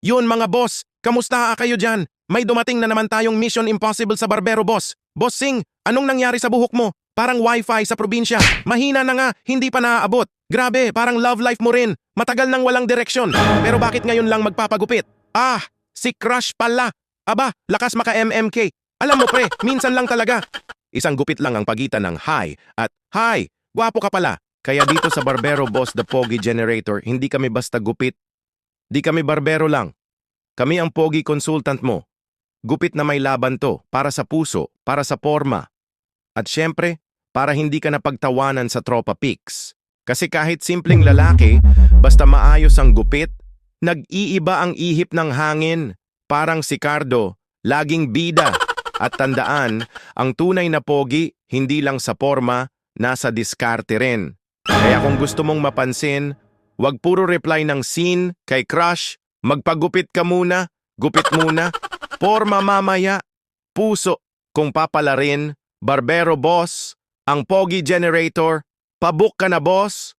Yun mga boss, kamusta kayo dyan? May dumating na naman tayong Mission Impossible sa Barbero boss. Boss Sing, anong nangyari sa buhok mo? Parang wifi sa probinsya. Mahina na nga, hindi pa naaabot. Grabe, parang love life mo rin. Matagal nang walang direksyon. Pero bakit ngayon lang magpapagupit? Ah, si Crush pala. Aba, lakas maka-MMK. Alam mo pre, minsan lang talaga. Isang gupit lang ang pagitan ng hi at hi, gwapo ka pala. Kaya dito sa Barbero Boss The Pogi Generator, hindi kami basta gupit. Di kami barbero lang. Kami ang pogi consultant mo. Gupit na may laban to, para sa puso, para sa forma. At syempre, para hindi ka napagtawanan sa tropa pics. Kasi kahit simpleng lalaki, basta maayos ang gupit, nag-iiba ang ihip ng hangin. Parang si Cardo, laging bida. At tandaan, ang tunay na pogi, hindi lang sa forma, nasa diskarte rin. Kaya kung gusto mong mapansin, wag puro reply ng scene kay crush, magpagupit ka muna, gupit muna, forma mamaya, puso, kung papalarin, Barbero Boss, ang Pogi Generator, pabook ka na boss.